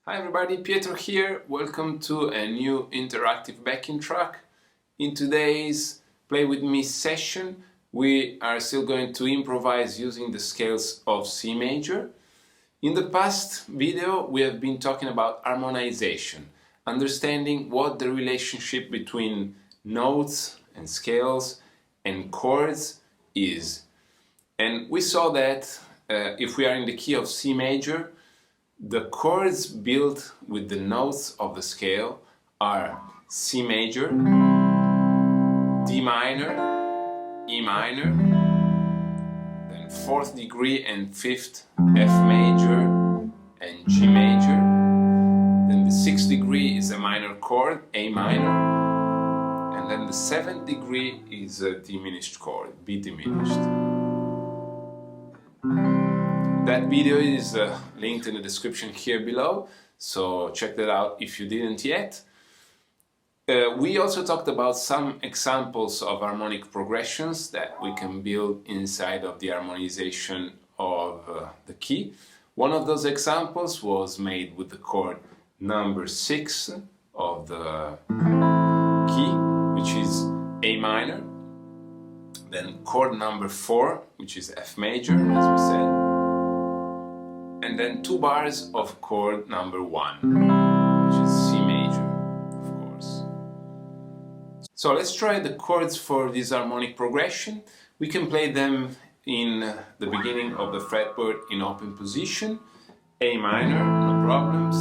Hi everybody, Pietro here. Welcome to a new interactive backing track. In today's Play With Me session, we are still going to improvise using the scales of C major. In the past video, we have been talking about harmonization, understanding what the relationship between notes and scales and chords is. And we saw that if we are in the key of C major, the chords built with the notes of the scale are C major, D minor, E minor, then 4th degree and 5th F major and G major. Then the 6th degree is a minor chord, A minor, and then the 7th degree is a diminished chord, B diminished. That video is linked in the description here below, so check that out if you didn't yet. We also talked about some examples of harmonic progressions that we can build inside of the harmonization of the key. One of those examples was made with the chord number 6 of the key, which is A minor, then chord number 4, which is F major, as we said, and then 2 bars of chord number 1, which is C major, of course. So let's try the chords for this harmonic progression. We can play them in the beginning of the fretboard in open position, A minor, no problems.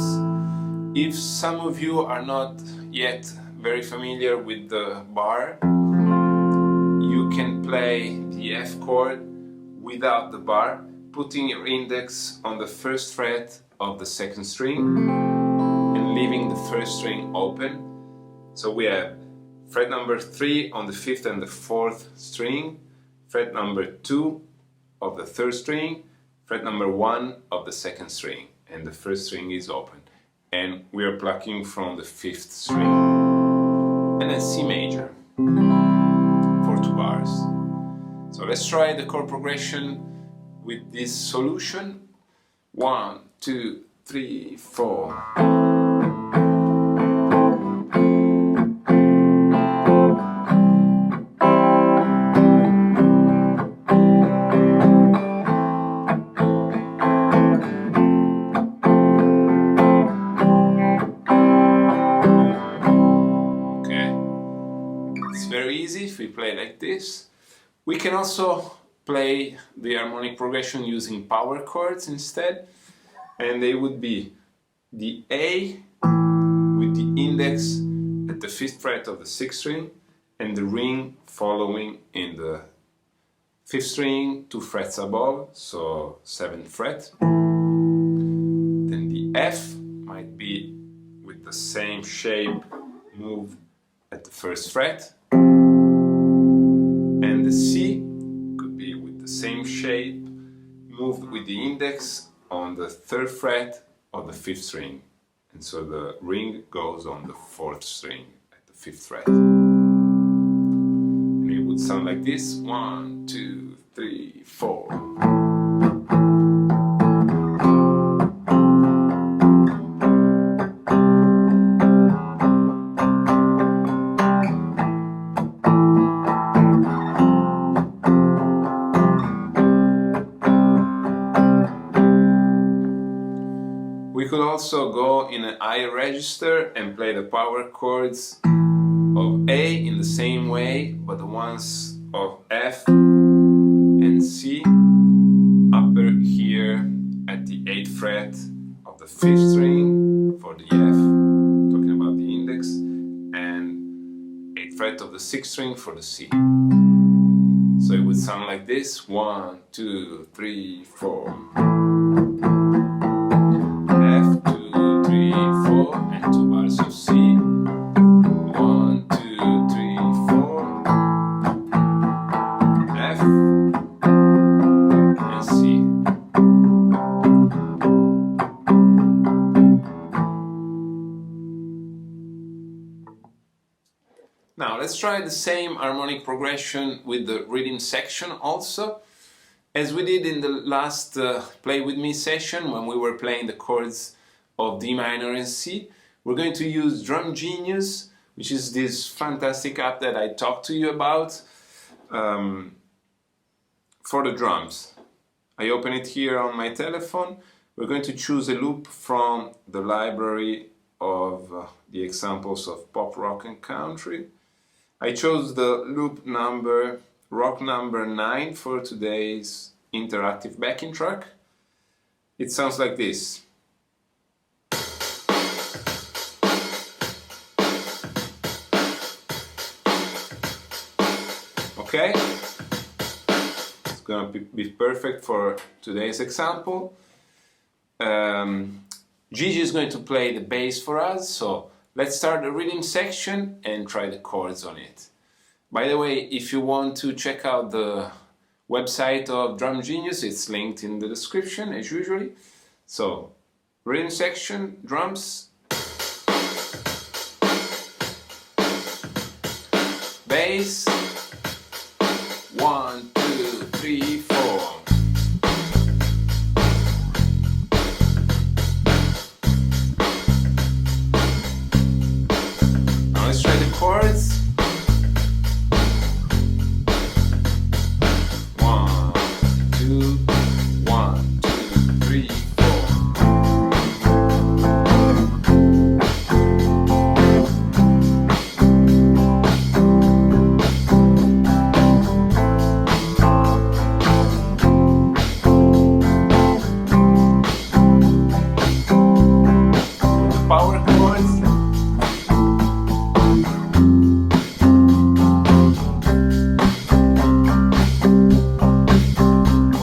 If some of you are not yet very familiar with the bar, you can play the F chord without the bar, putting your index on the 1st fret of the 2nd string and leaving the 1st string open. So we have fret number 3 on the 5th and the 4th string, fret number 2 of the 3rd string, fret number 1 of the 2nd string, and the 1st string is open. And we are plucking from the 5th string. And then C major for 2 bars. So let's try the chord progression with this solution. 1, 2, 3, 4. Okay, it's very easy if we play like this. We can also play the harmonic progression using power chords instead, and they would be the A with the index at the 5th fret of the 6th string and the ring following in the 5th string 2 frets above, so 7th fret. Then the F might be with the same shape moved at the 1st fret, and the C same shape moved with the index on the 3rd fret of the 5th string, and so the ring goes on the 4th string at the 5th fret, and it would sound like this: 1, 2, 3, 4. We could also go in an I register and play the power chords of A in the same way, but the ones of F and C upper here at the 8th fret of the 5th string for the F, talking about the index, and 8th fret of the 6th string for the C. So it would sound like this: 1, 2, 3, 4. F, 2, 3, 4, and 2 bars of C. 1, 2, 3, 4. F and C. Now let's try the same harmonic progression with the rhythm section also. As we did in the last Play With Me session, when we were playing the chords of D minor and C. We're going to use Drumgenius, which is this fantastic app that I talked to you about for the drums. I open it here on my telephone. We're going to choose a loop from the library of the examples of pop, rock and country. I chose the loop number, rock number 9 for today's interactive backing track. It sounds like this. Okay? It's gonna be perfect for today's example. Gigi is going to play the bass for us, so let's start the rhythm section and try the chords on it. By the way, if you want to check out the website of Drumgenius, it's linked in the description as usually. So, rhythm section, drums, bass, 1, 2, 3, 4. Now let's try the chords. 1, 2, 1, 2, 3, 4. Power chords.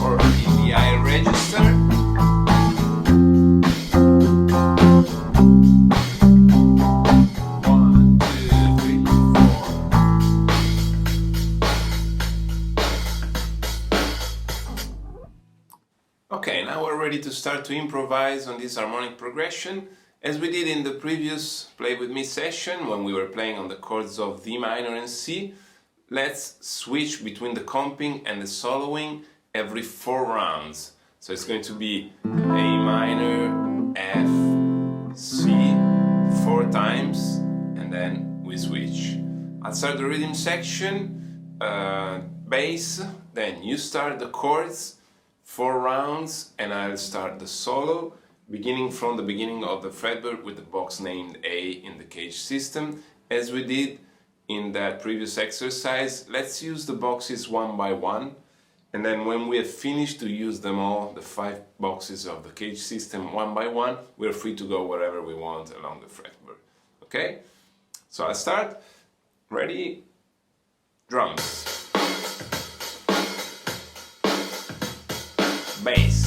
Or in the I register. One, two, three, four. Okay, now we're ready to start to improvise on this harmonic progression. As we did in the previous Play With Me session, when we were playing on the chords of D minor and C, let's switch between the comping and the soloing every 4 rounds. So it's going to be A minor, F, C, 4 times, and then we switch. I'll start the rhythm section, bass, then you start the chords, 4 rounds, and I'll start the solo, beginning from the beginning of the fretboard with the box named A in the cage system. As we did in that previous exercise, let's use the boxes one by one, and then when we have finished to use them all, the 5 boxes of the cage system one by one, we're free to go wherever we want along the fretboard. Okay? So I'll start. Ready? Drums. Bass.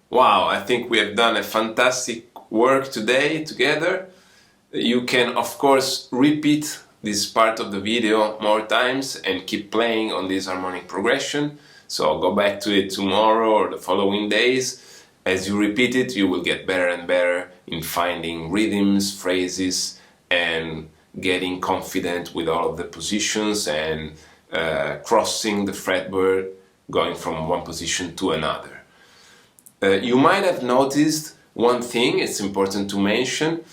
Wow, I think we have done a fantastic work today together. You can, of course, repeat this part of the video more times and keep playing on this harmonic progression. So I'll go back to it tomorrow or the following days. As you repeat it, you will get better and better in finding rhythms, phrases, and getting confident with all of the positions and crossing the fretboard, going from one position to another. You might have noticed one thing, it's important to mention.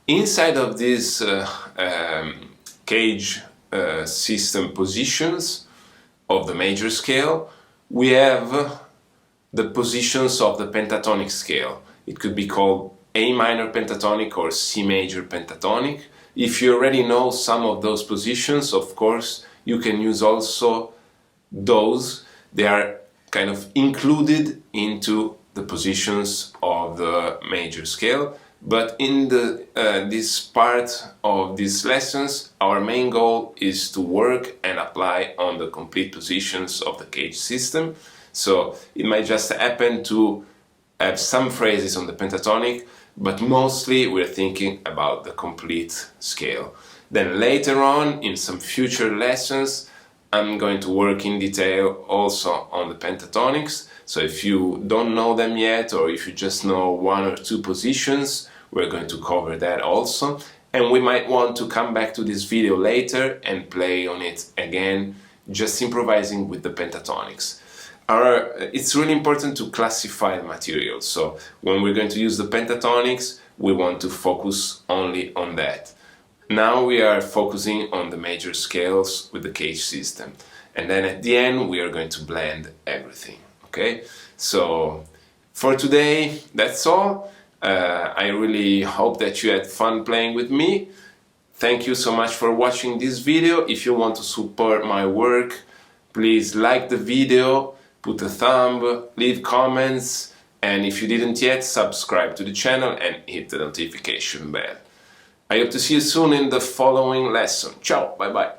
Inside of these cage system positions of the major scale, we have the positions of the pentatonic scale. It could be called A minor pentatonic or C major pentatonic. If you already know some of those positions, of course, you can use also those. They are kind of included into the positions of the major scale. But in this part of these lessons, our main goal is to work and apply on the complete positions of the cage system. So it might just happen to have some phrases on the pentatonic, but mostly we're thinking about the complete scale. Then later on, in some future lessons, I'm going to work in detail also on the pentatonics. So if you don't know them yet, or if you just know one or two positions, we're going to cover that also. And we might want to come back to this video later and play on it again, just improvising with the pentatonics. It's really important to classify the material. So when we're going to use the pentatonics, we want to focus only on that. Now we are focusing on the major scales with the cage system. And then at the end, we are going to blend everything. Okay? So for today, that's all. I really hope that you had fun playing with me. Thank you so much for watching this video. If you want to support my work, please like the video, put a thumb, leave comments, and if you didn't yet, subscribe to the channel and hit the notification bell. I hope to see you soon in the following lesson. Ciao, bye bye.